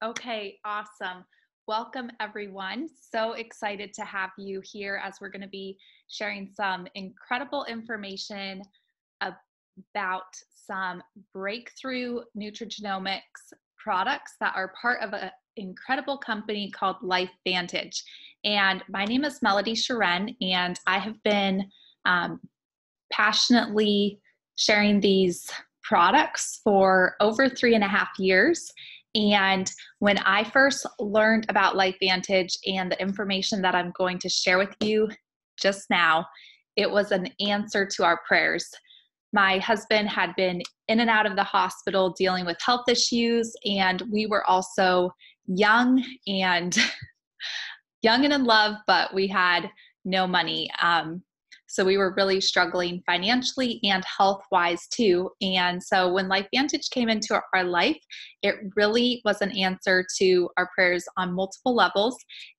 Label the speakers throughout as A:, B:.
A: Okay, awesome. Welcome, everyone. So excited to have you here as we're going to be sharing some incredible information about some breakthrough nutrigenomics products that are part of an incredible company called LifeVantage. And my name is Melody Sjören, and I have been um, passionately sharing these products for over 3.5 years. And when I first learned about LifeVantage and the information that I'm going to share with you just now, it was an answer to our prayers. My husband had been in and out of the hospital dealing with health issues, and we were also young and young and in love, but we had no money. So we were really struggling financially and health-wise too. And so when LifeVantage came into our life, it really was an answer to our prayers on multiple levels.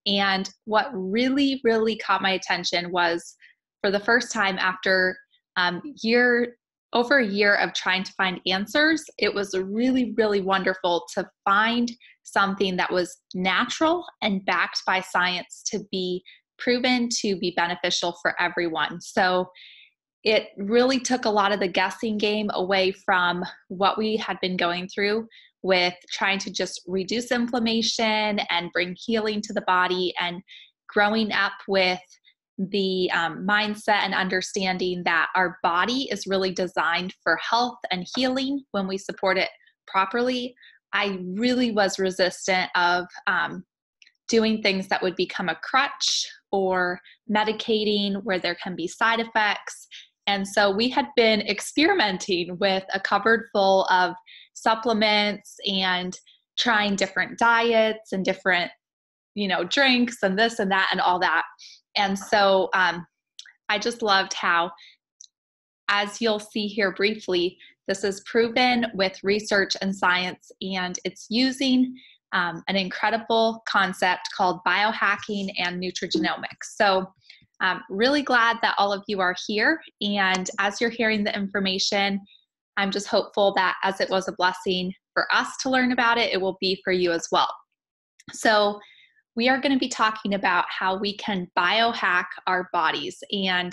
A: And what really, really caught my attention was for the first time after over a year of trying to find answers, it was really, really wonderful to find something that was natural and backed by science to be proven to be beneficial for everyone. So it really took a lot of the guessing game away from what we had been going through with trying to just reduce inflammation and bring healing to the body, and growing up with the mindset and understanding that our body is really designed for health and healing when we support it properly. I really was resistant of doing things that would become a crutch or medicating where there can be side effects. And so we had been experimenting with a cupboard full of supplements and trying different diets and different, drinks and this and that and all that. And so I just loved how, as you'll see here briefly, this is proven with research and science, and it's using an incredible concept called biohacking and nutrigenomics. So really glad that all of you are here. And as you're hearing the information, I'm just hopeful that as it was a blessing for us to learn about it, it will be for you as well. So we are going to be talking about how we can biohack our bodies. And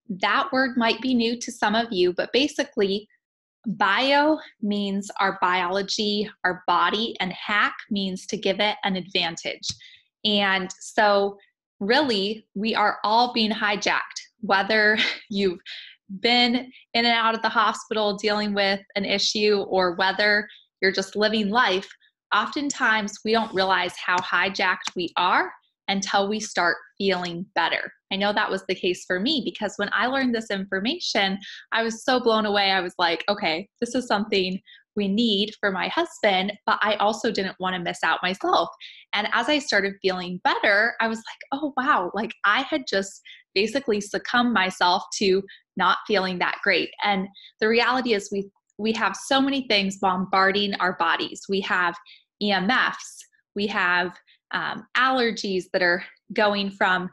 A: that word might be new to some of you, but basically, bio means our biology, our body, and hack means to give it an advantage. And so really, we are all being hijacked, whether you've been in and out of the hospital dealing with an issue or whether you're just living life. Oftentimes, we don't realize how hijacked we are until we start feeling better. I know that was the case for me, because when I learned this information, I was so blown away. I was like, okay, this is something we need for my husband, but I also didn't want to miss out myself. And as I started feeling better, I was like, oh wow, like I had just basically succumbed myself to not feeling that great. And the reality is we have so many things bombarding our bodies. We have EMFs, we have allergies that are going from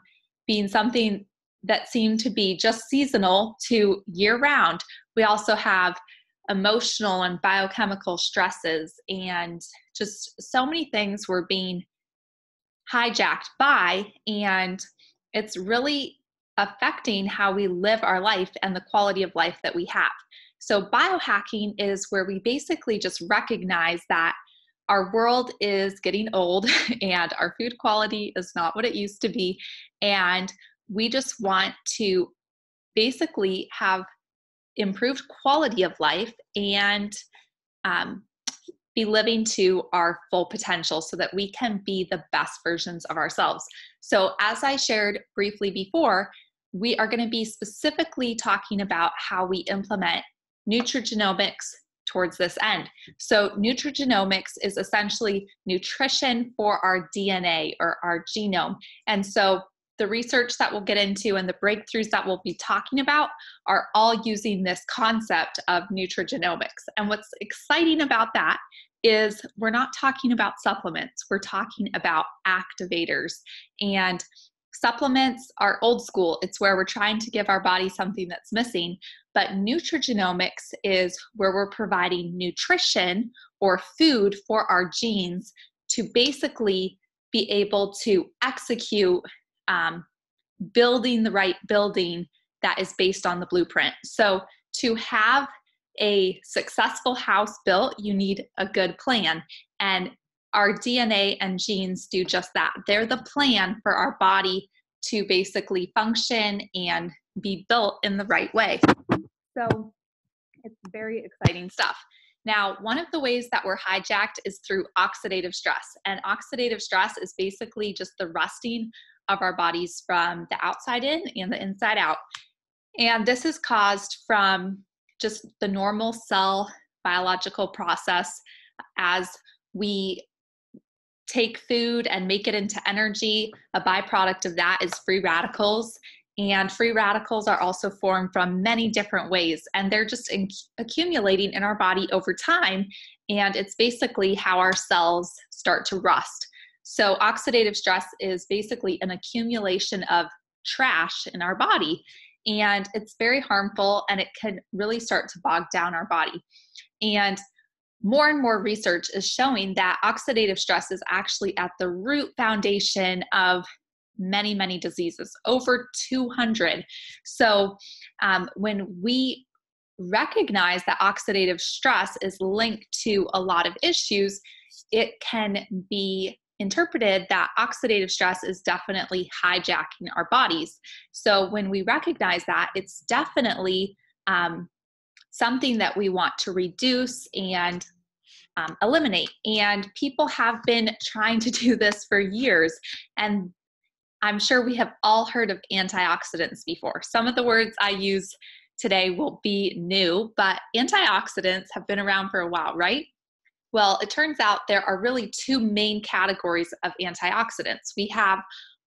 A: being something that seemed to be just seasonal to year round. We also have emotional and biochemical stresses, and just so many things we're being hijacked by, and it's really affecting how we live our life and the quality of life that we have. So biohacking is where we basically just recognize that our world is getting old and our food quality is not what it used to be. And we just want to basically have improved quality of life and be living to our full potential so that we can be the best versions of ourselves. So as I shared briefly before, we are going to be specifically talking about how we implement nutrigenomics towards this end. So nutrigenomics is essentially nutrition for our DNA or our genome. And so the research that we'll get into and the breakthroughs that we'll be talking about are all using this concept of nutrigenomics. And what's exciting about that is we're not talking about supplements, we're talking about activators. And supplements are old school. It's where we're trying to give our body something that's missing. But nutrigenomics is where we're providing nutrition or food for our genes to basically be able to execute building the right building that is based on the blueprint. So to have a successful house built, you need a good plan. And our DNA and genes do just that. They're the plan for our body to basically function and be built in the right way. So it's very exciting stuff. Now, one of the ways that we're hijacked is through oxidative stress. And oxidative stress is basically just the rusting of our bodies from the outside in and the inside out. And this is caused from just the normal cell biological process. As we take food and make it into energy, a byproduct of that is free radicals. And free radicals are also formed from many different ways, and they're just accumulating in our body over time. And it's basically how our cells start to rust. So oxidative stress is basically an accumulation of trash in our body, and it's very harmful, and it can really start to bog down our body. And more research is showing that oxidative stress is actually at the root foundation of many diseases, over 200. So when we recognize that oxidative stress is linked to a lot of issues, it can be interpreted that oxidative stress is definitely hijacking our bodies. So when we recognize that, it's definitely something that we want to reduce and eliminate. And people have been trying to do this for years. And I'm sure we have all heard of antioxidants before. Some of the words I use today will be new, but antioxidants have been around for a while, right? Well, it turns out there are really two main categories of antioxidants. We have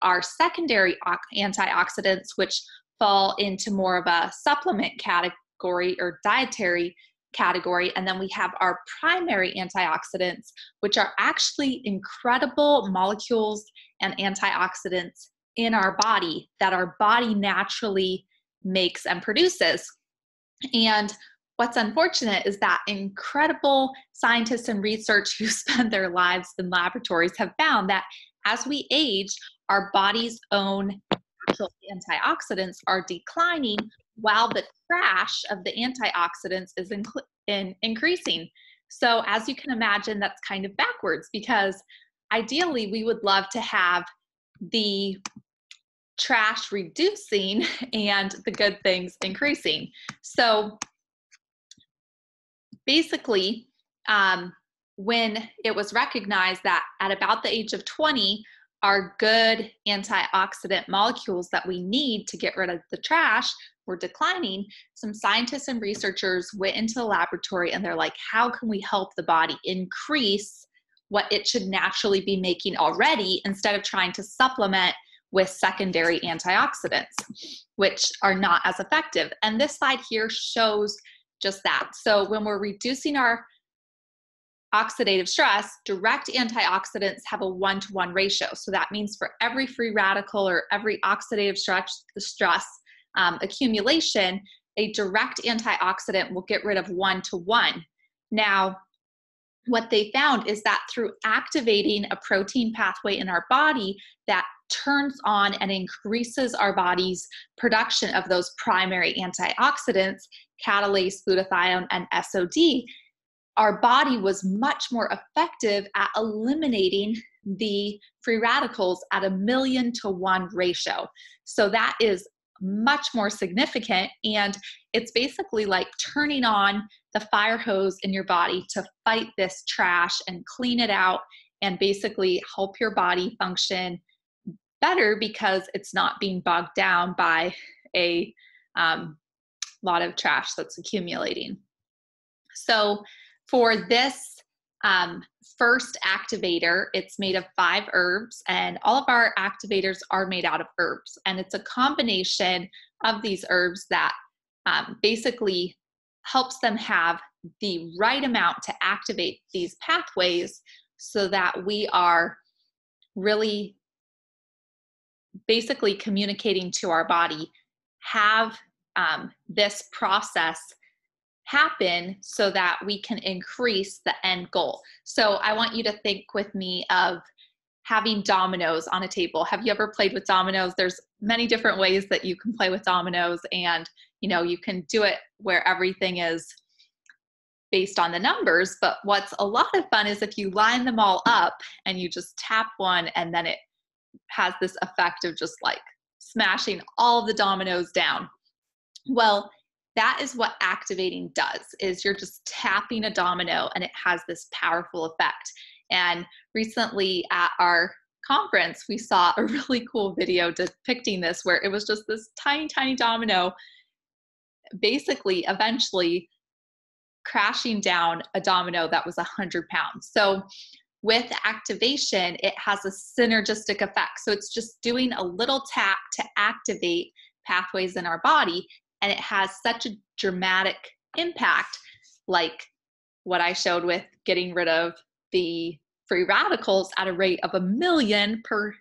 A: our secondary antioxidants, which fall into more of a supplement category or dietary category. And then we have our primary antioxidants, which are actually incredible molecules and antioxidants in our body that our body naturally makes and produces. And what's unfortunate is that incredible scientists and researchers who spend their lives in laboratories have found that as we age, our body's own natural antioxidants are declining while the trash of the antioxidants is increasing. So as you can imagine, that's kind of backwards, because ideally we would love to have the trash reducing and the good things increasing. So basically, when it was recognized that at about the age of 20, our good antioxidant molecules that we need to get rid of the trash were declining, some scientists and researchers went into the laboratory and they're like, how can we help the body increase what it should naturally be making already, instead of trying to supplement with secondary antioxidants, which are not as effective? And this slide here shows just that. So when we're reducing our oxidative stress, direct antioxidants have a 1-to-1 ratio. So that means for every free radical or every oxidative stress accumulation, a direct antioxidant will get rid of 1-to-1. Now, what they found is that through activating a protein pathway in our body that turns on and increases our body's production of those primary antioxidants, catalase, glutathione, and SOD, our body was much more effective at eliminating the free radicals at 1,000,000-to-1 ratio. So that is much more significant, and it's basically like turning on the fire hose in your body to fight this trash and clean it out and basically help your body function better, because it's not being bogged down by a lot of trash that's accumulating. So for this first activator, it's made of 5 herbs, and all of our activators are made out of herbs. And it's a combination of these herbs that basically helps them have the right amount to activate these pathways, so that we are really basically communicating to our body, have this process happen so that we can increase the end goal. So I want you to think with me of having dominoes on a table. Have you ever played with dominoes? There's many different ways that you can play with dominoes, and you can do it where everything is based on the numbers. But what's a lot of fun is if you line them all up and you just tap one, and then it has this effect of just like smashing all the dominoes down. Well, that is what activating does, is you're just tapping a domino and it has this powerful effect. And recently at our conference, we saw a really cool video depicting this, where it was just this tiny, tiny domino, basically eventually crashing down a domino that was 100 pounds. So with activation, it has a synergistic effect. So it's just doing a little tap to activate pathways in our body, and it has such a dramatic impact, like what I showed with getting rid of the free radicals at a rate of 1 million per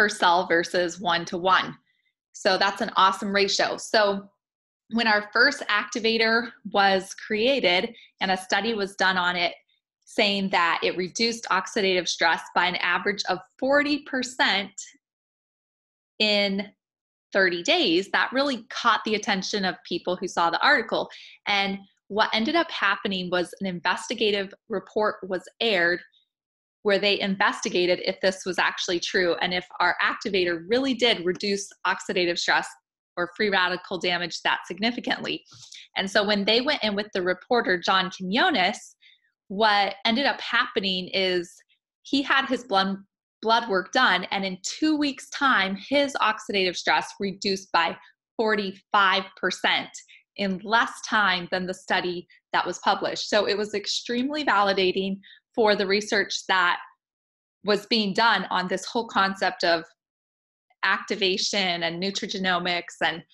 A: cell versus 1 to 1. So that's an awesome ratio. So when our first activator was created and a study was done on it, saying that it reduced oxidative stress by an average of 40% in 30 days, that really caught the attention of people who saw the article. And what ended up happening was an investigative report was aired where they investigated if this was actually true and if our activator really did reduce oxidative stress or free radical damage that significantly. And so when they went in with the reporter, John Quinones, what ended up happening is he had his blood work done, and in 2 weeks' time, his oxidative stress reduced by 45% in less time than the study that was published. So it was extremely validating for the research that was being done on this whole concept of activation and nutrigenomics and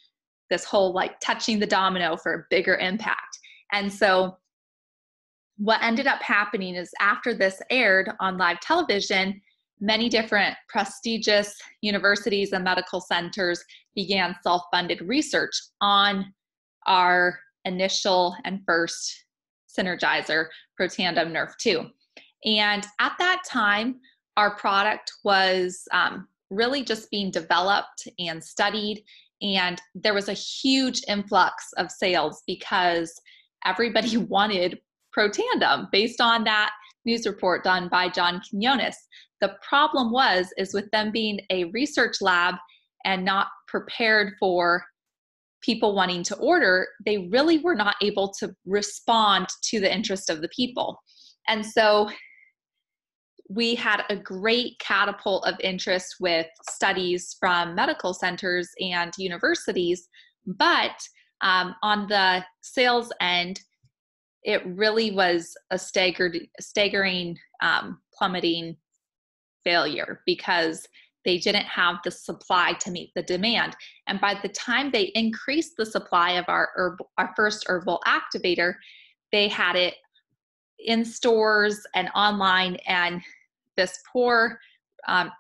A: this whole like touching the domino for a bigger impact. And so what ended up happening is after this aired on live television, many different prestigious universities and medical centers began self-funded research on our initial and first synergizer, Protandim Nerf 2. And at that time, our product was really just being developed and studied, and there was a huge influx of sales because everybody wanted Protandim based on that news report done by John Quinones. The problem is with them being a research lab and not prepared for people wanting to order, they really were not able to respond to the interest of the people. And so we had a great catapult of interest with studies from medical centers and universities, but on the sales end, it really was a staggering plummeting failure because they didn't have the supply to meet the demand. And by the time they increased the supply of our first herbal activator, they had it in stores and online, and this poor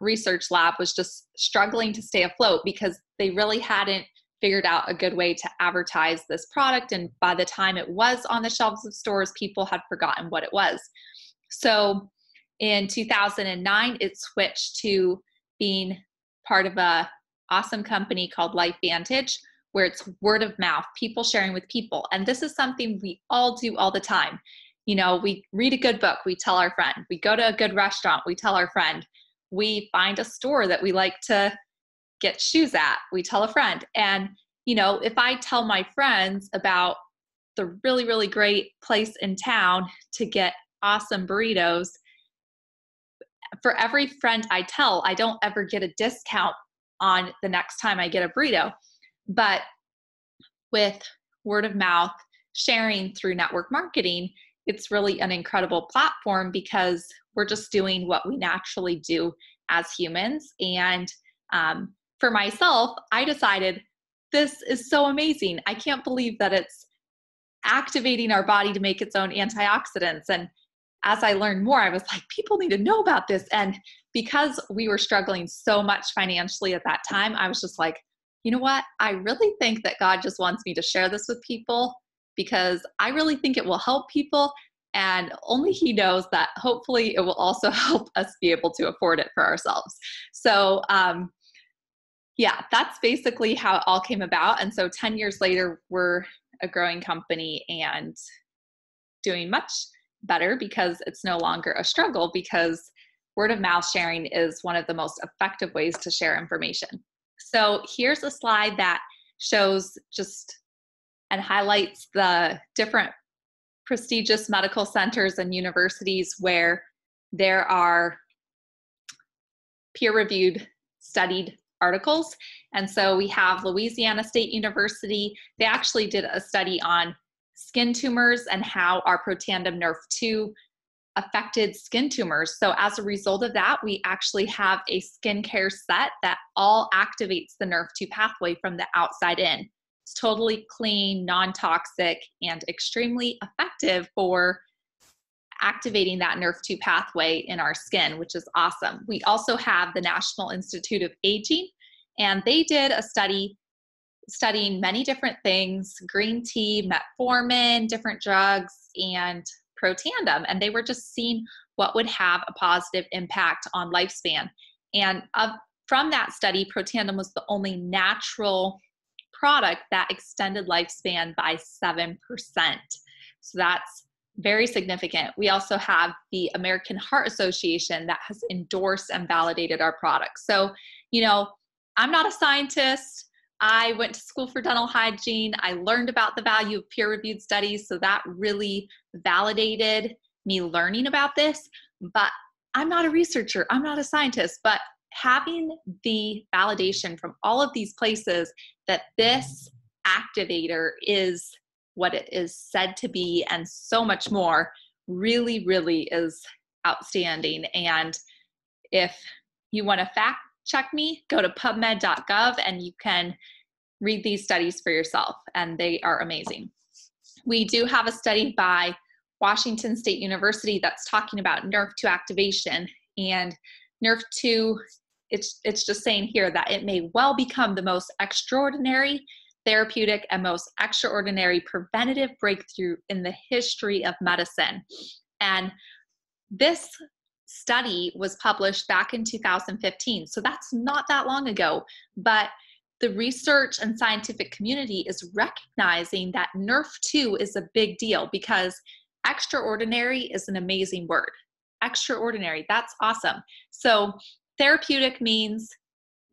A: research lab was just struggling to stay afloat because they really hadn't figured out a good way to advertise this product. And by the time it was on the shelves of stores, people had forgotten what it was. So in 2009, it switched to being part of a awesome company called LifeVantage, where it's word of mouth, people sharing with people. And this is something we all do all the time. We read a good book, we tell our friend. We go to a good restaurant, we tell our friend. We find a store that we like to get shoes at, we tell a friend. And, if I tell my friends about the really, really great place in town to get awesome burritos, for every friend I tell, I don't ever get a discount on the next time I get a burrito. But with word of mouth sharing through network marketing, it's really an incredible platform because we're just doing what we naturally do as humans. And for myself, I decided this is so amazing. I can't believe that it's activating our body to make its own antioxidants. And as I learned more, I was like, people need to know about this. And because we were struggling so much financially at that time, I was just like, you know what? I really think that God just wants me to share this with people. because I really think it will help people, and only he knows that hopefully it will also help us be able to afford it for ourselves. So yeah, that's basically how it all came about. And so 10 years later, we're a growing company and doing much better because it's no longer a struggle, because word of mouth sharing is one of the most effective ways to share information. So here's a slide that shows just and highlights the different prestigious medical centers and universities where there are peer-reviewed studied articles. And so we have Louisiana State University. They actually did a study on skin tumors and how our Protandim Nerf 2 affected skin tumors. So as a result of that, we actually have a skincare set that all activates the Nerf 2 pathway from the outside in. It's totally clean, non-toxic, and extremely effective for activating that Nerf 2 pathway in our skin, which is awesome. We also have the National Institute of Aging, and they did a study studying many different things: green tea, metformin, different drugs, and Protandim. And they were just seeing what would have a positive impact on lifespan. And from that study, Protandim was the only natural product that extended lifespan by 7%. So that's very significant. We also have the American Heart Association that has endorsed and validated our products. So, you know, I'm not a scientist. I went to school for dental hygiene. I learned about the value of peer-reviewed studies, so that really validated me learning about this. But I'm not a researcher. I'm not a scientist. But having the validation from all of these places that this activator is what it is said to be and so much more really, really is outstanding. And if you want to fact check me, go to pubmed.gov and you can read these studies for yourself, and they are amazing. We do have a study by Washington State University that's talking about Nerf 2 activation, and Nerf 2, it's just saying here that it may well become the most extraordinary therapeutic and most extraordinary preventative breakthrough in the history of medicine. And this study was published back in 2015, so that's not that long ago, but the research and scientific community is recognizing that Nerf 2 is a big deal, because extraordinary is an amazing word. Extraordinary, that's awesome. So therapeutic means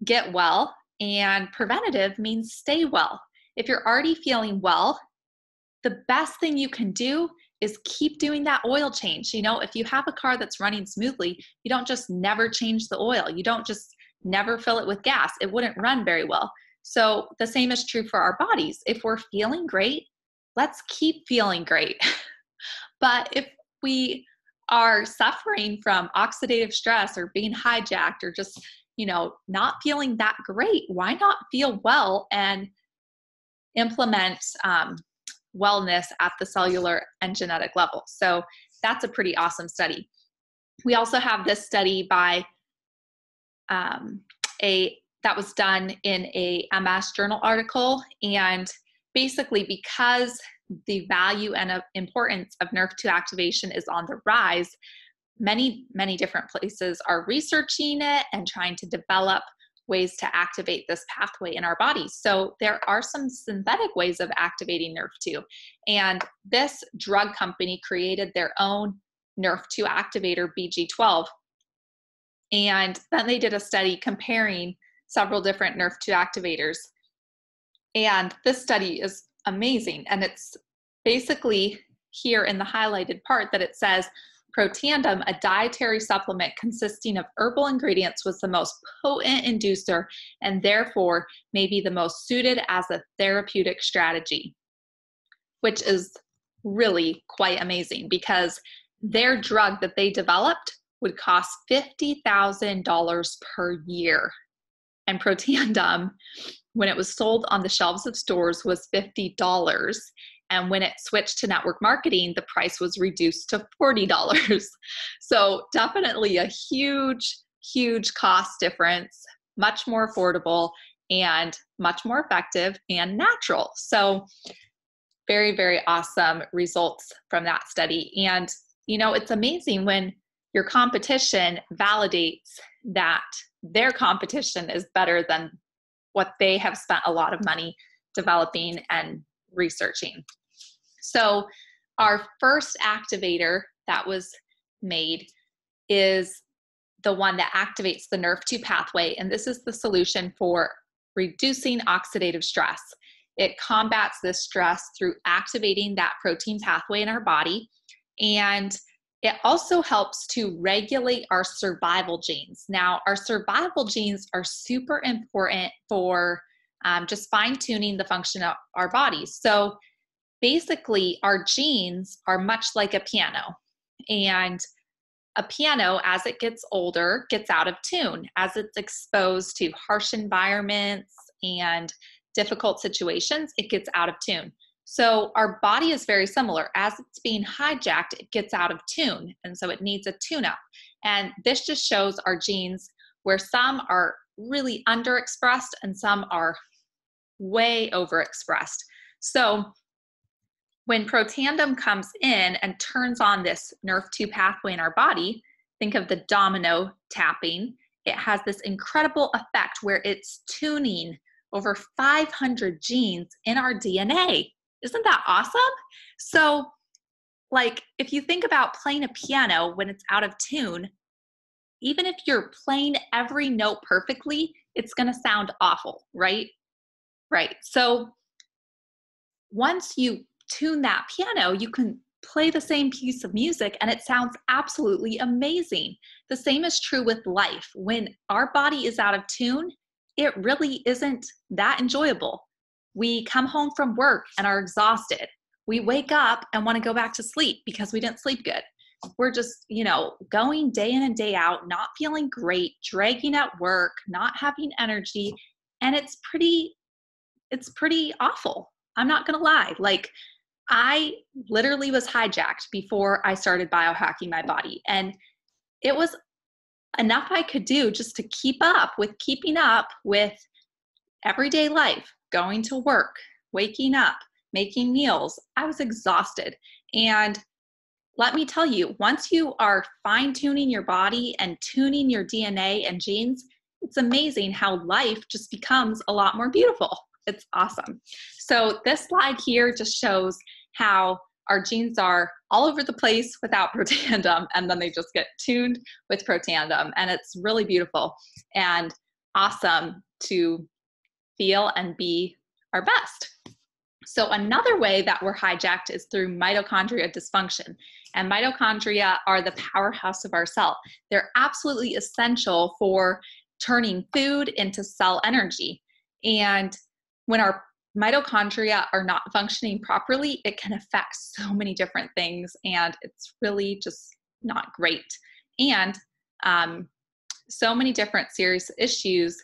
A: get well, and preventative means stay well. If you're already feeling well, the best thing you can do is keep doing that oil change. You know, if you have a car that's running smoothly, you don't just never change the oil. You don't just never fill it with gas. It wouldn't run very well. So the same is true for our bodies. If we're feeling great, let's keep feeling great. But if we are suffering from oxidative stress or being hijacked or just, you know, not feeling that great, why not feel well and implement wellness at the cellular and genetic level? So that's a pretty awesome study. We also have this study by that was done in a MS journal article, and basically because the value and importance of Nerf 2 activation is on the rise, many different places are researching it and trying to develop ways to activate this pathway in our bodies. So there are some synthetic ways of activating Nerf 2, and this drug company created their own Nerf 2 activator, BG12. And then they did a study comparing several different Nerf 2 activators. And this study is amazing. And it's basically here in the highlighted part that it says, Protandim, a dietary supplement consisting of herbal ingredients, was the most potent inducer and therefore may be the most suited as a therapeutic strategy, which is really quite amazing, because their drug that they developed would cost $50,000 per year. And Protandim, when it was sold on the shelves of stores, was $50. And when it switched to network marketing, the price was reduced to $40. So definitely a huge, huge cost difference, much more affordable and much more effective and natural. So Very, very awesome results from that study. And, it's amazing when your competition validates that their competition is better than what they have spent a lot of money developing and researching. So our first activator that was made is the one that activates the NRF2 pathway. And this is the solution for reducing oxidative stress. It combats this stress through activating that protein pathway in our body. And it also helps to regulate our survival genes. Now, our survival genes are super important for just fine-tuning the function of our bodies. So basically, our genes are much like a piano. And a piano, as it gets older, gets out of tune. As it's exposed to harsh environments and difficult situations, it gets out of tune. So our body is very similar. As it's being hijacked, it gets out of tune. And so it needs a tune-up. And this just shows our genes where some are really underexpressed and some are way overexpressed. So when Protandim comes in and turns on this NRF2 pathway in our body, think of the domino tapping. It has this incredible effect where it's tuning over 500 genes in our DNA. Isn't that awesome? So, like, if you think about playing a piano when it's out of tune, even if you're playing every note perfectly, it's going to sound awful, right? Right. So once you tune that piano, you can play the same piece of music and it sounds absolutely amazing. The same is true with life. When our body is out of tune, it really isn't that enjoyable. We come home from work and are exhausted. We wake up and want to go back to sleep because we didn't sleep good. We're just, going day in and day out, not feeling great, dragging at work, not having energy. And it's pretty awful. I'm not going to lie. Like, I literally was hijacked before I started biohacking my body. And it was enough I could do just to keeping up with everyday life, going to work, waking up, making meals. I was exhausted. And let me tell you, once you are fine-tuning your body and tuning your DNA and genes, it's amazing how life just becomes a lot more beautiful. It's awesome. So this slide here just shows how our genes are all over the place without Protandim, and then they just get tuned with Protandim. And it's really beautiful and awesome to feel and be our best. So another way that we're hijacked is through mitochondria dysfunction. And mitochondria are the powerhouse of our cell. They're absolutely essential for turning food into cell energy. And when our mitochondria are not functioning properly, it can affect so many different things, and it's really just not great. And so many different serious issues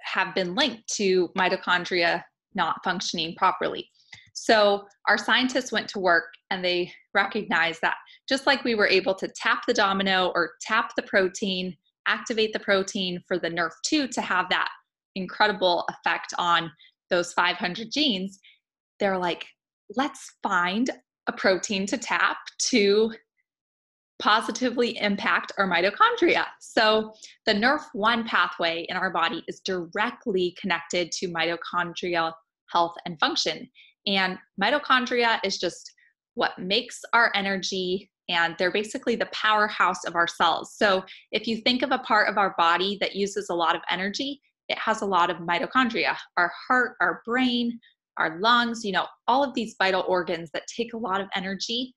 A: have been linked to mitochondria not functioning properly. So our scientists went to work and they recognized that just like we were able to tap the domino or tap the protein, activate the protein for the NRF2 to have that incredible effect on those 500 genes, they're like, let's find a protein to tap to positively impact our mitochondria. So the NRF1 pathway in our body is directly connected to mitochondrial health and function. And mitochondria is just what makes our energy, and they're basically the powerhouse of our cells. So if you think of a part of our body that uses a lot of energy, it has a lot of mitochondria. Our heart, our brain, our lungs, all of these vital organs that take a lot of energy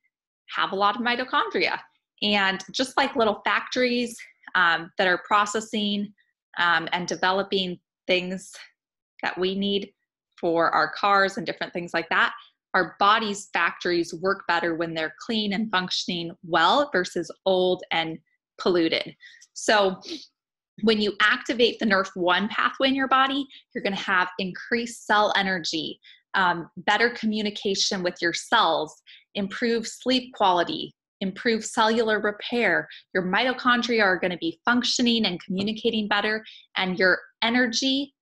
A: have a lot of mitochondria. And just like little factories that are processing and developing things that we need for our cars and different things like that, our body's factories work better when they're clean and functioning well versus old and polluted. So when you activate the NRF1 pathway in your body, you're going to have increased cell energy, better communication with your cells, improved sleep quality, improved cellular repair. Your mitochondria are going to be functioning and communicating better, and your energy,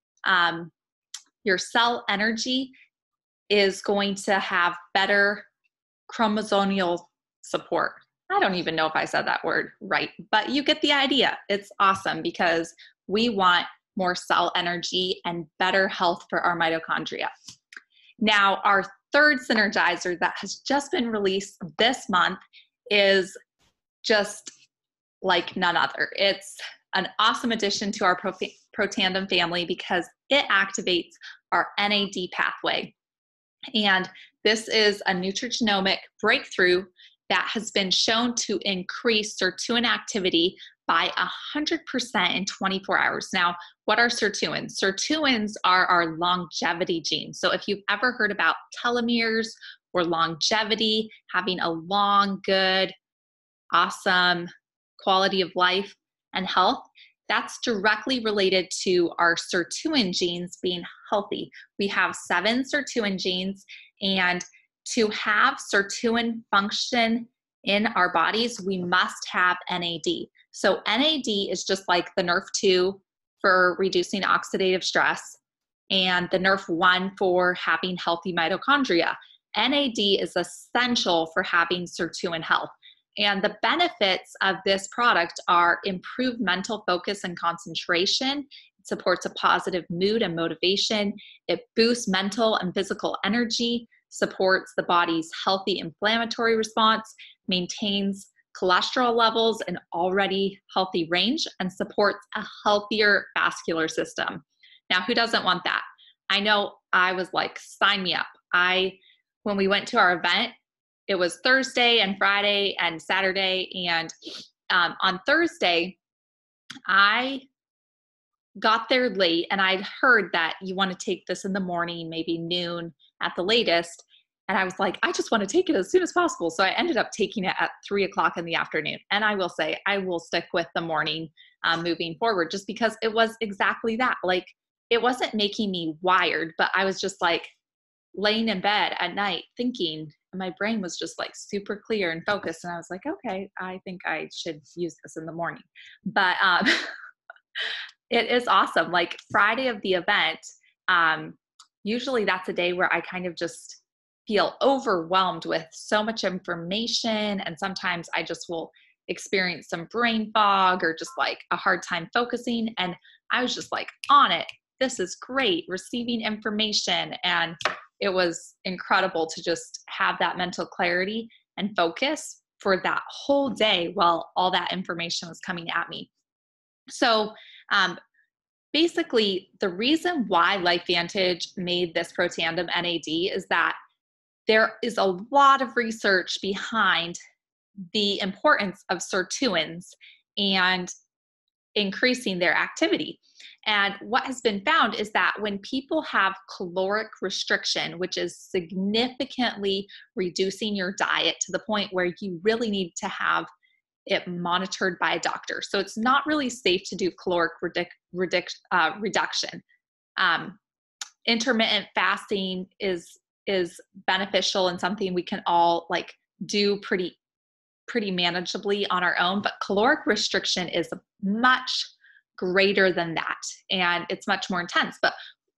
A: your cell energy is going to have better chromosomal support. I don't even know if I said that word right, but you get the idea. It's awesome because we want more cell energy and better health for our mitochondria. Now, our third synergizer that has just been released this month is just like none other. It's an awesome addition to our Protandim family because it activates our NAD pathway. And this is a nutrigenomic breakthrough that has been shown to increase sirtuin activity by 100% in 24 hours. Now, what are sirtuins? Sirtuins are our longevity genes. So if you've ever heard about telomeres or longevity, having a long, good, awesome quality of life and health, that's directly related to our sirtuin genes being healthy. We have 7 sirtuin genes, and to have sirtuin function in our bodies, we must have NAD. So NAD is just like the NRF2 for reducing oxidative stress and the NRF1 for having healthy mitochondria. NAD is essential for having sirtuin health. And the benefits of this product are improved mental focus and concentration. It supports a positive mood and motivation. It boosts mental and physical energy, supports the body's healthy inflammatory response, maintains cholesterol levels in already healthy range, and supports a healthier vascular system. Now, who doesn't want that? I know I was like, sign me up. When we went to our event, it was Thursday and Friday and Saturday. And on Thursday, I got there late and I'd heard that you want to take this in the morning, maybe noon at the latest. And I was like, I just want to take it as soon as possible. So I ended up taking it at 3 o'clock in the afternoon. And I will say, I will stick with the morning moving forward, just because it was exactly that. Like, it wasn't making me wired, but I was just like laying in bed at night thinking, my brain was just like super clear and focused. And I was like, okay, I think I should use this in the morning. But it is awesome. Like Friday of the event, usually that's a day where I kind of just feel overwhelmed with so much information. And sometimes I just will experience some brain fog or just like a hard time focusing. And I was just like on it. This is great, receiving information. And it was incredible to just have that mental clarity and focus for that whole day while all that information was coming at me. So basically, the reason why LifeVantage made this Protandim NAD is that there is a lot of research behind the importance of sirtuins and increasing their activity. And what has been found is that when people have caloric restriction, which is significantly reducing your diet to the point where you really need to have it monitored by a doctor. So it's not really safe to do caloric reduction. Intermittent fasting is beneficial and something we can all like do pretty manageably on our own, but caloric restriction is much greater than that, and it's much more intense. But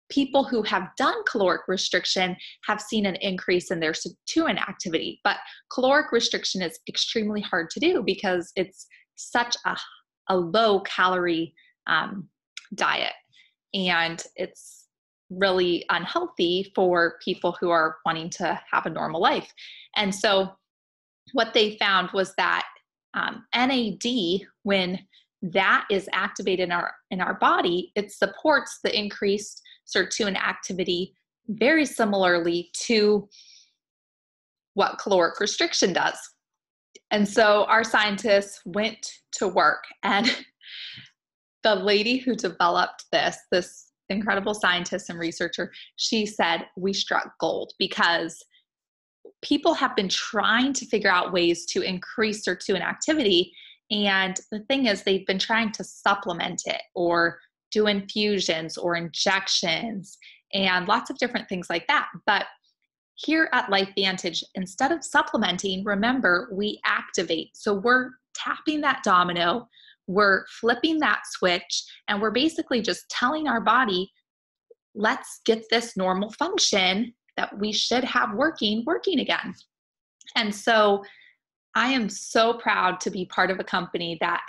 A: people who have done caloric restriction have seen an increase in their sirtuin activity. But caloric restriction is extremely hard to do because it's such a low calorie diet, and it's really unhealthy for people who are wanting to have a normal life. And so what they found was that NAD, when that is activated in our body, it supports the increased sirtuin activity very similarly to what caloric restriction does. And so our scientists went to work, and the lady who developed this incredible scientist and researcher, she said, we struck gold, because people have been trying to figure out ways to increase sirtuin activity. And the thing is, they've been trying to supplement it or do infusions or injections and lots of different things like that. But here at LifeVantage, instead of supplementing, remember, we activate. So we're tapping that domino, we're flipping that switch, and we're basically just telling our body, let's get this normal function that we should have working again. And so I am so proud to be part of a company that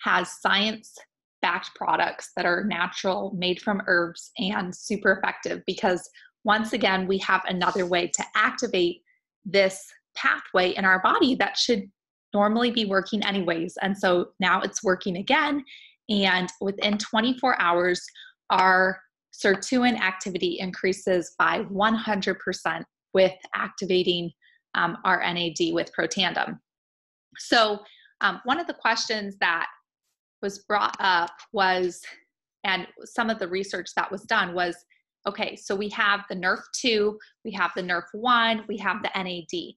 A: has science-backed products that are natural, made from herbs, and super effective, because once again, we have another way to activate this pathway in our body that should normally be working anyways. And so now it's working again. And within 24 hours, our sirtuin activity increases by 100% with activating our NAD with Protandim. So one of the questions that was brought up was, and some of the research that was done was, okay, so we have the NRF2, we have the NRF1, we have the NAD.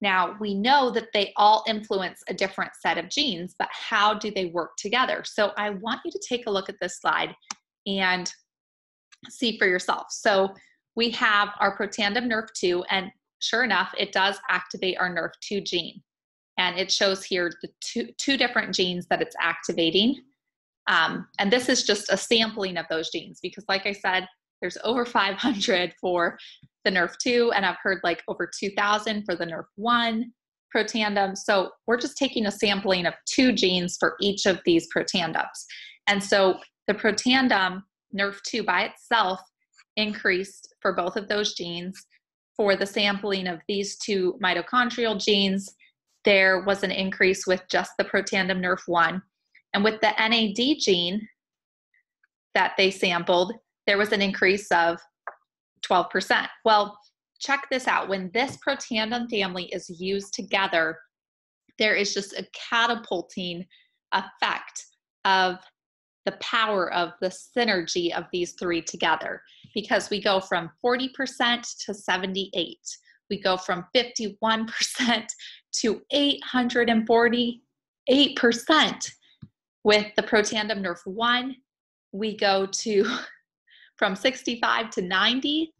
A: Now, we know that they all influence a different set of genes, but how do they work together? So I want you to take a look at this slide and see for yourself. So we have our Protandim NRF2, and sure enough, it does activate our NRF2 gene. And it shows here the two different genes that it's activating. And this is just a sampling of those genes, because like I said, there's over 500 for the NRF2, and I've heard like over 2,000 for the NRF1 Protandim. So we're just taking a sampling of 2 genes for each of these Protandims. And so the Protandim NRF2 by itself increased for both of those genes. For the sampling of these 2 mitochondrial genes, there was an increase with just the Protandim NRF1. And with the NAD gene that they sampled, there was an increase of 12%. Well, check this out. When this Protandim family is used together, there is just a catapulting effect of the power of the synergy of these 3 together, because we go from 40% to 78. We go from 51% to 848%. With the Protandim NRF1, we go to from 65 to 90.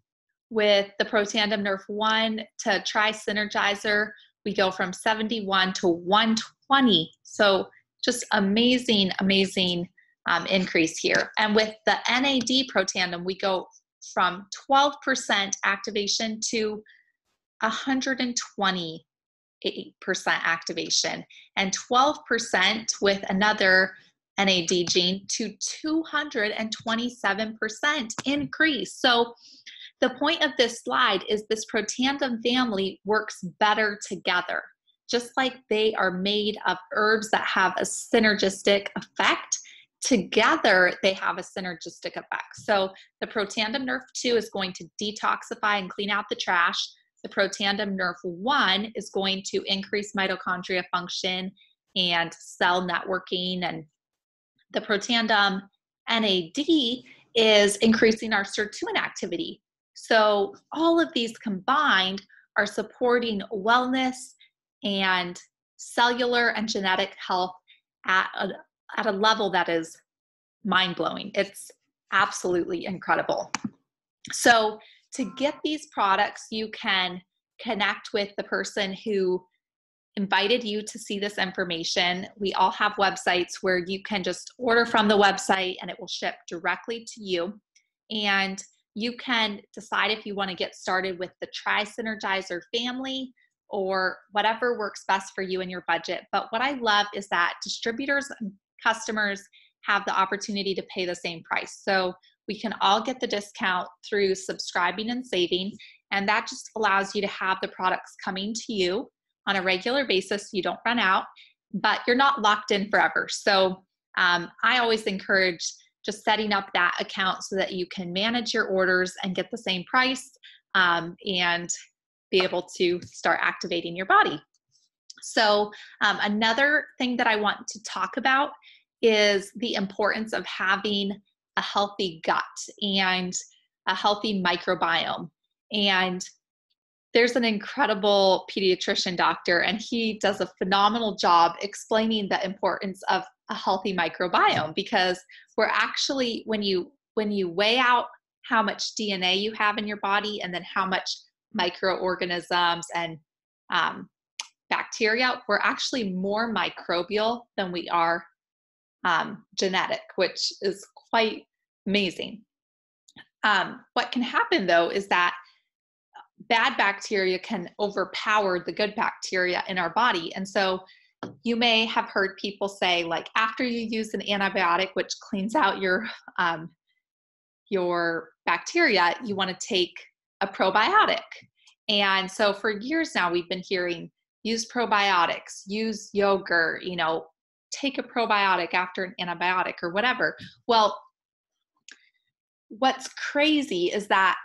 A: With the Protandim NRF1 to Tri Synergizer, we go from 71 to 120. So just amazing, amazing increase here. And with the NAD Protandim, we go from 12% activation to 128% activation, and 12% with another NAD gene to 227% increase. So the point of this slide is this Protandim family works better together. Just like they are made of herbs that have a synergistic effect, together they have a synergistic effect. So the Protandim NRF2 is going to detoxify and clean out the trash. The Protandim NRF1 is going to increase mitochondria function and cell networking, and the Protandim NAD is increasing our sirtuin activity. So all of these combined are supporting wellness and cellular and genetic health at a level that is mind-blowing. It's absolutely incredible. So to get these products, you can connect with the person who invited you to see this information. We all have websites where you can just order from the website and it will ship directly to you. And you can decide if you want to get started with the Tri Synergizer family or whatever works best for you and your budget. But what I love is that distributors and customers have the opportunity to pay the same price. So we can all get the discount through subscribing and saving. And that just allows you to have the products coming to you on a regular basis so you don't run out, but you're not locked in forever. So I always encourage just setting up that account so that you can manage your orders and get the same price and be able to start activating your body. So another thing that I want to talk about is the importance of having a healthy gut and a healthy microbiome. And there's an incredible pediatrician doctor, and he does a phenomenal job explaining the importance of a healthy microbiome, because we're actually, when you weigh out how much DNA you have in your body and then how much microorganisms and bacteria, we're actually more microbial than we are genetic, which is quite amazing. What can happen though is that bad bacteria can overpower the good bacteria in our body. And so you may have heard people say, like, after you use an antibiotic, which cleans out your bacteria, you want to take a probiotic. And so for years now, we've been hearing, use probiotics, use yogurt, take a probiotic after an antibiotic or whatever. Well, what's crazy is that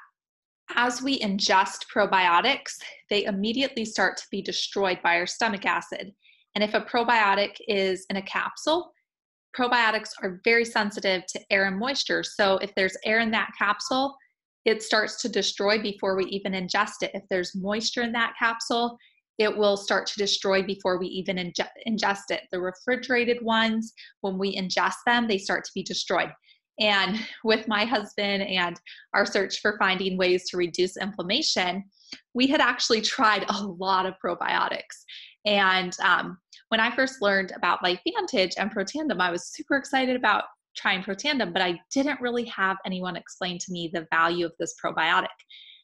A: as we ingest probiotics, they immediately start to be destroyed by our stomach acid. And if a probiotic is in a capsule, probiotics are very sensitive to air and moisture. So if there's air in that capsule, it starts to destroy before we even ingest it. If there's moisture in that capsule, it will start to destroy before we even ingest it. The refrigerated ones, when we ingest them, they start to be destroyed. And with my husband and our search for finding ways to reduce inflammation, we had actually tried a lot of probiotics. And when I first learned about LifeVantage and Protandim, I was super excited about trying Protandim, but I didn't really have anyone explain to me the value of this probiotic.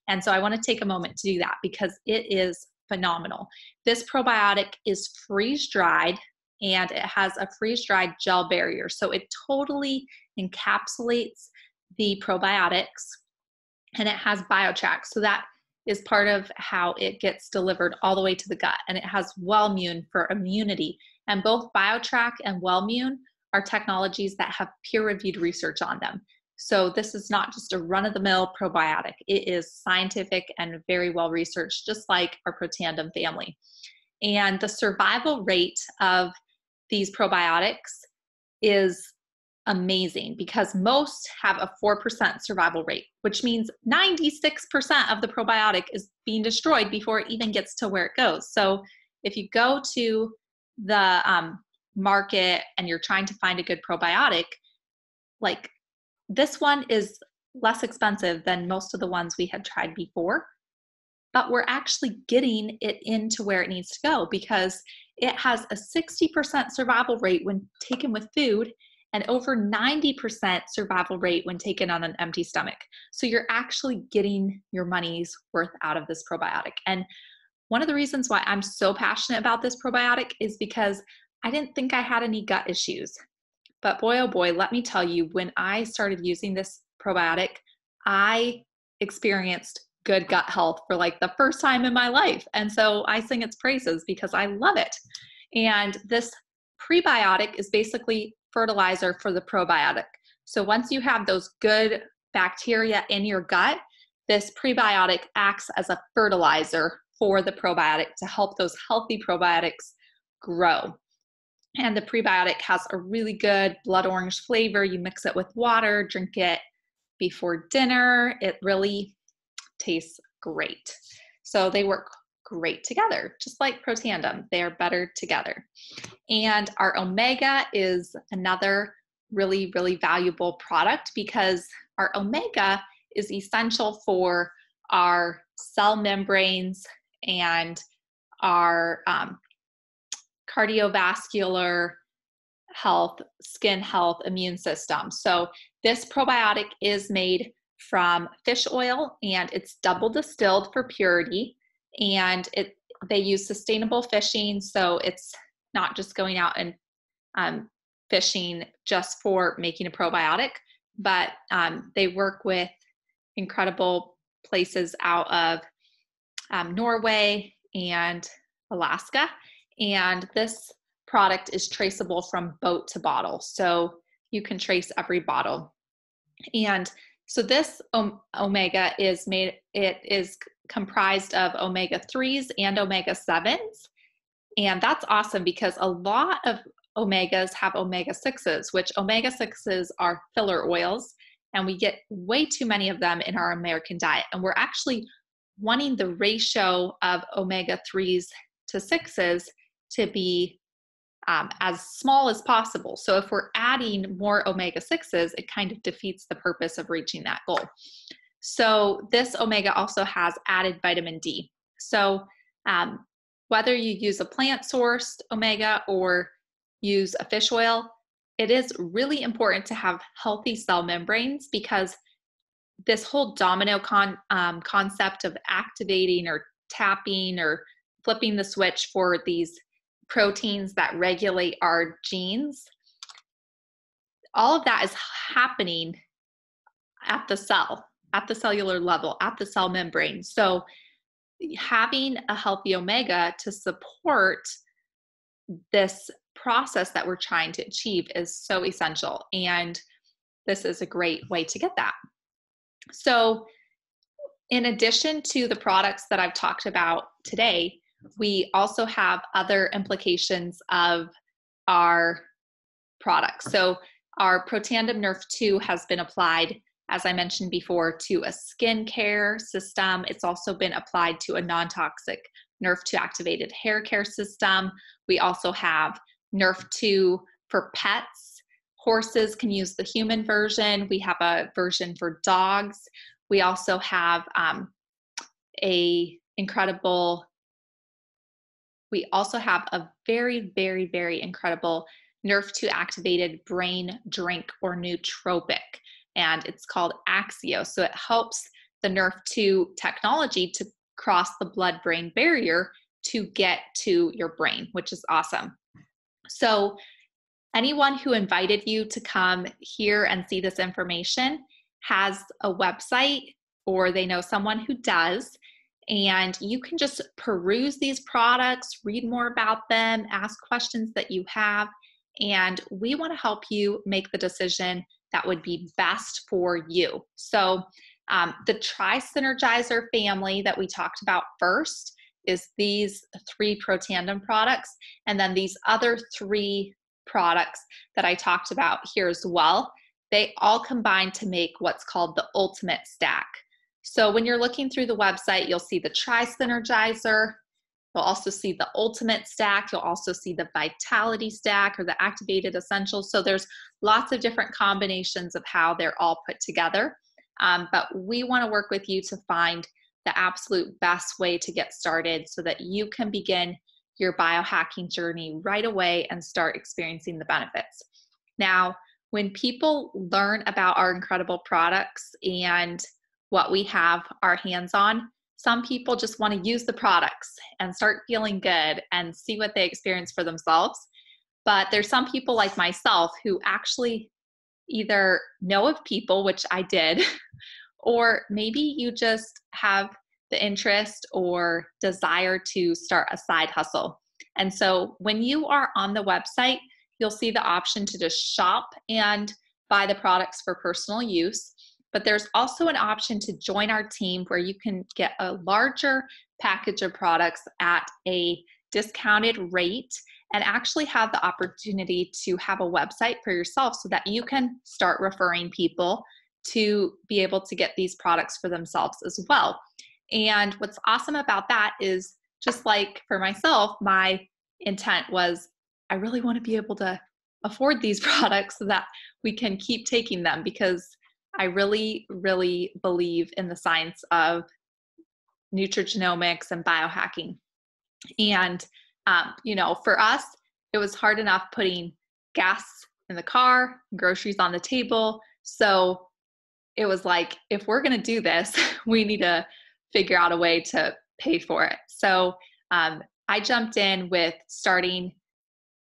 A: And so I want to take a moment to do that because it is phenomenal. This probiotic is freeze-dried and it has a freeze-dried gel barrier. So it totally encapsulates the probiotics and it has BioTrack. So that is part of how it gets delivered all the way to the gut. And it has Wellmune for immunity. And both BioTrack and Wellmune are technologies that have peer-reviewed research on them. So this is not just a run-of-the-mill probiotic. It is scientific and very well researched, just like our Protandim family. And the survival rate of these probiotics is amazing because most have a 4% survival rate, which means 96% of the probiotic is being destroyed before it even gets to where it goes. So if you go to the market and you're trying to find a good probiotic, like this one is less expensive than most of the ones we had tried before, but we're actually getting it into where it needs to go because it has a 60% survival rate when taken with food and over 90% survival rate when taken on an empty stomach. So you're actually getting your money's worth out of this probiotic. And one of the reasons why I'm so passionate about this probiotic is because I didn't think I had any gut issues. But boy, oh boy, let me tell you, when I started using this probiotic, I experienced good gut health for like the first time in my life. And so I sing its praises because I love it. And this prebiotic is basically fertilizer for the probiotic. So once you have those good bacteria in your gut, this prebiotic acts as a fertilizer for the probiotic to help those healthy probiotics grow. And the prebiotic has a really good blood orange flavor. You mix it with water, drink it before dinner. It really tastes great. So they work great together, just like Protandim. They are better together. And our omega is another really, really valuable product because our omega is essential for our cell membranes and our cardiovascular health, skin health, immune system. So this probiotic is made from fish oil and it's double distilled for purity, and they use sustainable fishing, so it's not just going out and fishing just for making a probiotic, but they work with incredible places out of Norway and Alaska. And this product is traceable from boat to bottle. So you can trace every bottle. And so this omega is comprised of omega-3s and omega-7s. And that's awesome because a lot of omegas have omega-6s, which omega-6s are filler oils. And we get way too many of them in our American diet. And we're actually wanting the ratio of omega-3s to 6s to be as small as possible. So if we're adding more omega-6s, it kind of defeats the purpose of reaching that goal. So this omega also has added vitamin D. So whether you use a plant-sourced omega or use a fish oil, it is really important to have healthy cell membranes because this whole domino concept of activating or tapping or flipping the switch for these proteins that regulate our genes, all of that is happening at the cell, at the cellular level, at the cell membrane. So having a healthy omega to support this process that we're trying to achieve is so essential. And this is a great way to get that. So in addition to the products that I've talked about today, we also have other implications of our products. So our Protandim Nrf2 has been applied, as I mentioned before, to a skincare system. It's also been applied to a non-toxic Nrf2 activated hair care system. We also have Nrf2 for pets. Horses can use the human version. We have a version for dogs. We also have a very, very, very incredible Nrf2 activated brain drink or nootropic, and it's called Axio. So it helps the Nrf2 technology to cross the blood-brain barrier to get to your brain, which is awesome. So anyone who invited you to come here and see this information has a website, or they know someone who does, and you can just peruse these products, read more about them, ask questions that you have, and we want to help you make the decision that would be best for you. So the Tri Synergizer family that we talked about first is these 3 Protandim products, and then these other 3 products that I talked about here as well. They all combine to make what's called the ultimate stack. So when you're looking through the website, you'll see the Tri Synergizer. You'll also see the ultimate stack. You'll also see the vitality stack or the activated essentials. So there's lots of different combinations of how they're all put together. But we want to work with you to find the absolute best way to get started so that you can begin your biohacking journey right away and start experiencing the benefits. Now, when people learn about our incredible products and what we have our hands on, some people just want to use the products and start feeling good and see what they experience for themselves. But there's some people like myself who actually either know of people, which I did, or maybe you just have the interest or desire to start a side hustle. And so when you are on the website, you'll see the option to just shop and buy the products for personal use. But there's also an option to join our team where you can get a larger package of products at a discounted rate and actually have the opportunity to have a website for yourself so that you can start referring people to be able to get these products for themselves as well. And what's awesome about that is, just like for myself, my intent was I really want to be able to afford these products so that we can keep taking them, because I really, really believe in the science of nutrigenomics and biohacking. And, for us, it was hard enough putting gas in the car, groceries on the table. So it was like, if we're going to do this, we need to figure out a way to pay for it. So I jumped in with starting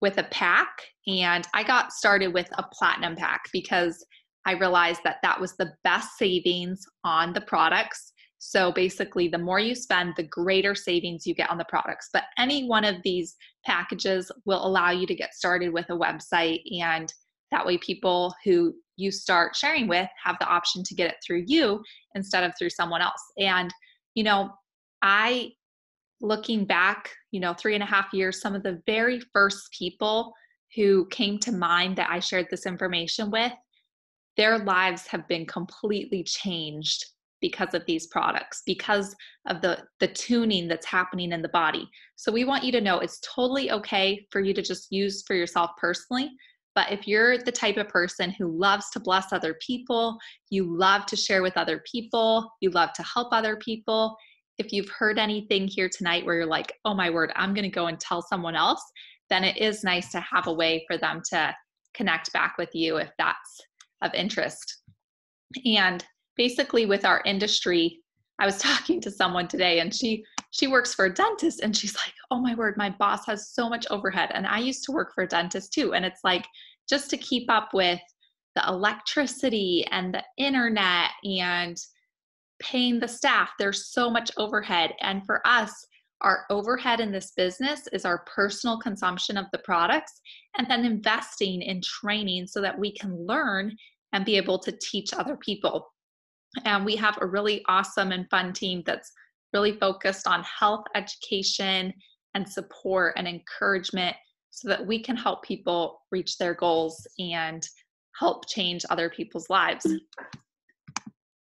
A: with a pack, and I got started with a platinum pack because I realized that that was the best savings on the products. So basically, the more you spend, the greater savings you get on the products. But any one of these packages will allow you to get started with a website, and that way people who you start sharing with have the option to get it through you instead of through someone else. And, I, looking back, 3.5 years, some of the very first people who came to mind that I shared this information with, their lives have been completely changed because of these products, because of the tuning that's happening in the body. So we want you to know it's totally okay for you to just use for yourself personally. But if you're the type of person who loves to bless other people, you love to share with other people, you love to help other people, if you've heard anything here tonight where you're like, oh my word, I'm going to go and tell someone else, then it is nice to have a way for them to connect back with you if that's of interest. And basically with our industry, I was talking to someone today and she works for a dentist and she's like, oh my word, my boss has so much overhead. And I used to work for a dentist too. And it's like, just to keep up with the electricity and the internet and paying the staff, there's so much overhead. And for us, our overhead in this business is our personal consumption of the products and then investing in training so that we can learn and be able to teach other people. And we have a really awesome and fun team that's really focused on health education and support and encouragement so that we can help people reach their goals and help change other people's lives.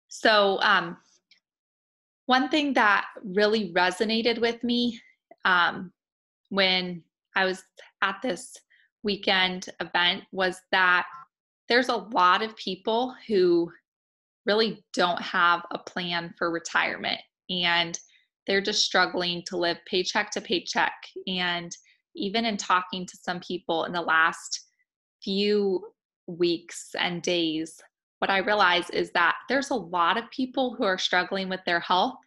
A: So one thing that really resonated with me when I was at this weekend event was that there's a lot of people who really don't have a plan for retirement and they're just struggling to live paycheck to paycheck. And even in talking to some people in the last few weeks and days, what I realize is that there's a lot of people who are struggling with their health,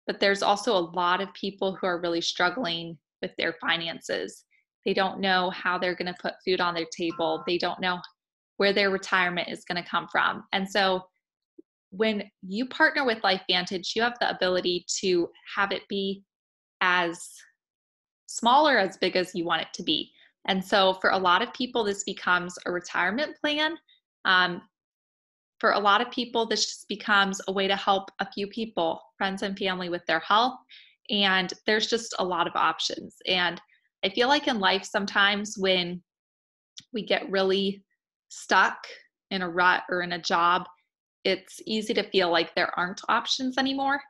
A: but there's also a lot of people who are really struggling with their finances. They don't know how they're going to put food on their table. They don't know where their retirement is going to come from. And so when you partner with LifeVantage, you have the ability to have it be as small or as big as you want it to be. And so for a lot of people, this becomes a retirement plan. For a lot of people, this just becomes a way to help a few people, friends and family, with their health. And there's just a lot of options. And I feel like in life, sometimes when we get really stuck in a rut or in a job, it's easy to feel like there aren't options anymore.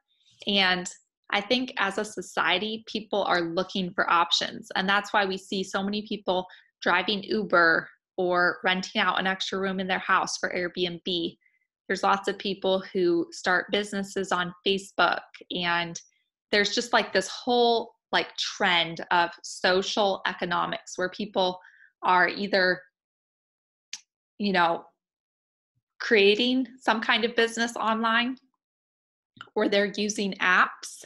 A: And I think as a society, people are looking for options. And that's why we see so many people driving Uber or renting out an extra room in their house for Airbnb. There's lots of people who start businesses on Facebook. And there's just like this whole like trend of social economics where people are either, creating some kind of business online, or they're using apps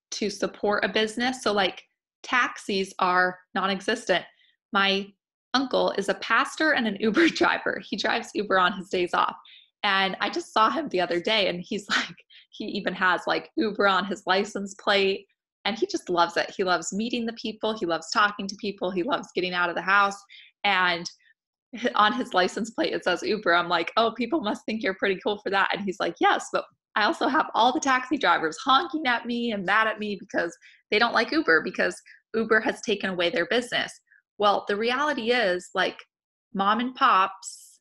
A: to support a business. So like taxis are non-existent. My uncle is a pastor and an Uber driver. He drives Uber on his days off. And I just saw him the other day and he's like, he even has like Uber on his license plate and he just loves it. He loves meeting the people. He loves talking to people. He loves getting out of the house. And on his license plate, it says Uber. I'm like, oh, people must think you're pretty cool for that. And he's like, yes, but I also have all the taxi drivers honking at me and mad at me because they don't like Uber because Uber has taken away their business. Well, the reality is like mom and pops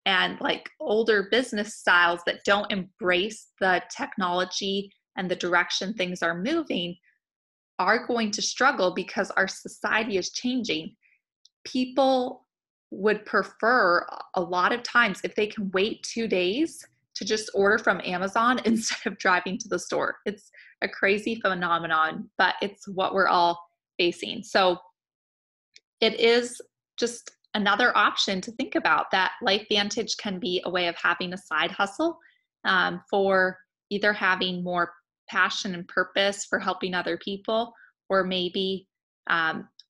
A: and like older business styles that don't embrace the technology and the direction things are moving are going to struggle because our society is changing. People would prefer a lot of times if they can wait 2 days to just order from Amazon instead of driving to the store. It's a crazy phenomenon, but it's what we're all facing. So it is just another option to think about, that LifeVantage can be a way of having a side hustle for either having more passion and purpose for helping other people, or maybe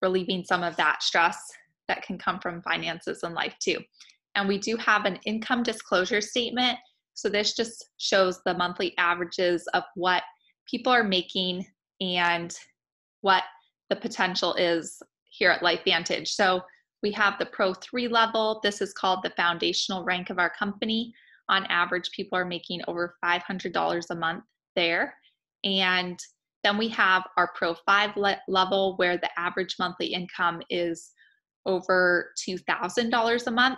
A: relieving some of that stress that can come from finances in life too. And we do have an income disclosure statement. So this just shows the monthly averages of what people are making and what the potential is here at LifeVantage. So we have the Pro 3 level. This is called the foundational rank of our company. On average, people are making over $500 a month there. And then we have our Pro 5 level where the average monthly income is over $2,000 a month.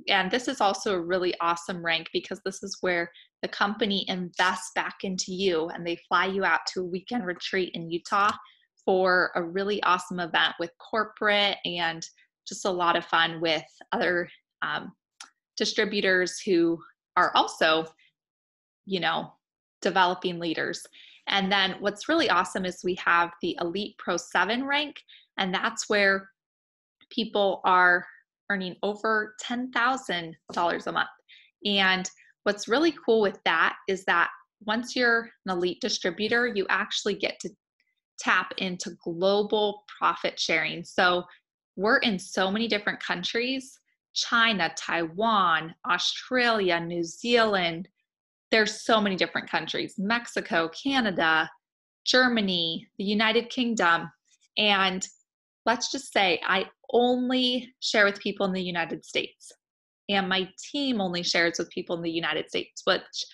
A: And this is also a really awesome rank because this is where the company invests back into you and they fly you out to a weekend retreat in Utah for a really awesome event with corporate and just a lot of fun with other distributors who are also, developing leaders. And then what's really awesome is we have the Elite Pro 7 rank, and that's where people are earning over $10,000 a month. And what's really cool with that is that once you're an elite distributor, you actually get to tap into global profit sharing. So we're in so many different countries: China, Taiwan, Australia, New Zealand. There's so many different countries: Mexico, Canada, Germany, the United Kingdom. And let's just say I only share with people in the United States, and my team only shares with people in the United States, which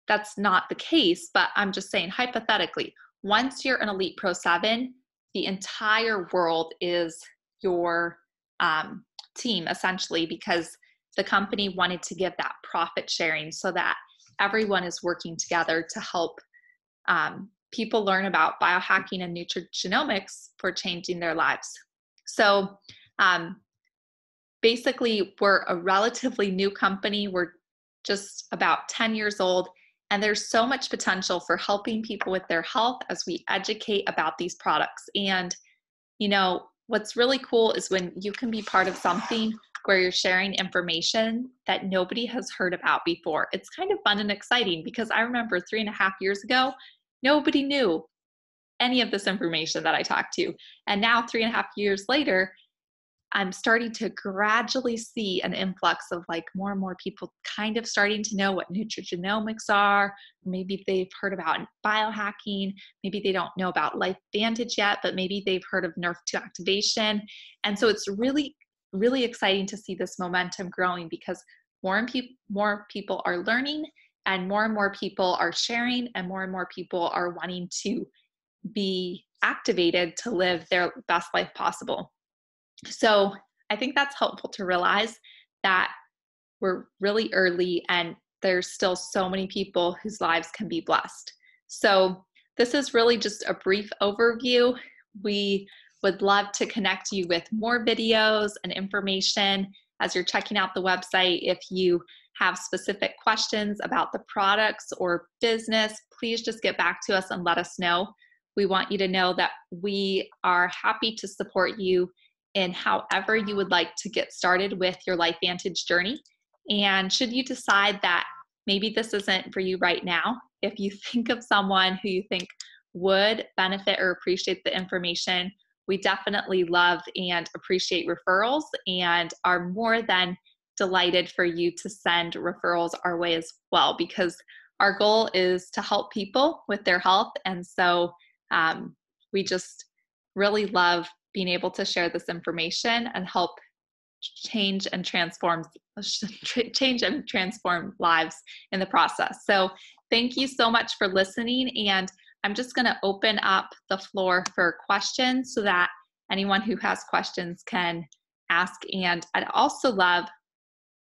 A: that's not the case, but I'm just saying hypothetically, once you're an Elite Pro 7, the entire world is your team essentially, because the company wanted to give that profit sharing so that everyone is working together to help people learn about biohacking and nutrigenomics for changing their lives. So basically, we're a relatively new company. We're just about 10 years old, and there's so much potential for helping people with their health as we educate about these products. And, you know, what's really cool is when you can be part of something where you're sharing information that nobody has heard about before. It's kind of fun and exciting, because I remember 3.5 years ago, nobody knew any of this information that I talked to. And now 3.5 years later, I'm starting to gradually see an influx of like more and more people kind of starting to know what nutrigenomics are. Maybe they've heard about biohacking. Maybe they don't know about LifeVantage yet, but maybe they've heard of Nerve 2 activation. And so it's really, really exciting to see this momentum growing, because more people are learning, and more people are sharing, and more people are wanting to be activated to live their best life possible. So I think that's helpful to realize that we're really early, and there's still so many people whose lives can be blessed. So this is really just a brief overview. We would love to connect you with more videos and information as you're checking out the website. If you have specific questions about the products or business, please just get back to us and let us know. We want you to know that we are happy to support you in however you would like to get started with your LifeVantage journey. And should you decide that maybe this isn't for you right now, if you think of someone who you think would benefit or appreciate the information, we definitely love and appreciate referrals, and are more than delighted for you to send referrals our way as well, because our goal is to help people with their health. And so we just really love being able to share this information and help change and transform lives in the process. So thank you so much for listening. And I'm just going to open up the floor for questions so that anyone who has questions can ask. And I'd also love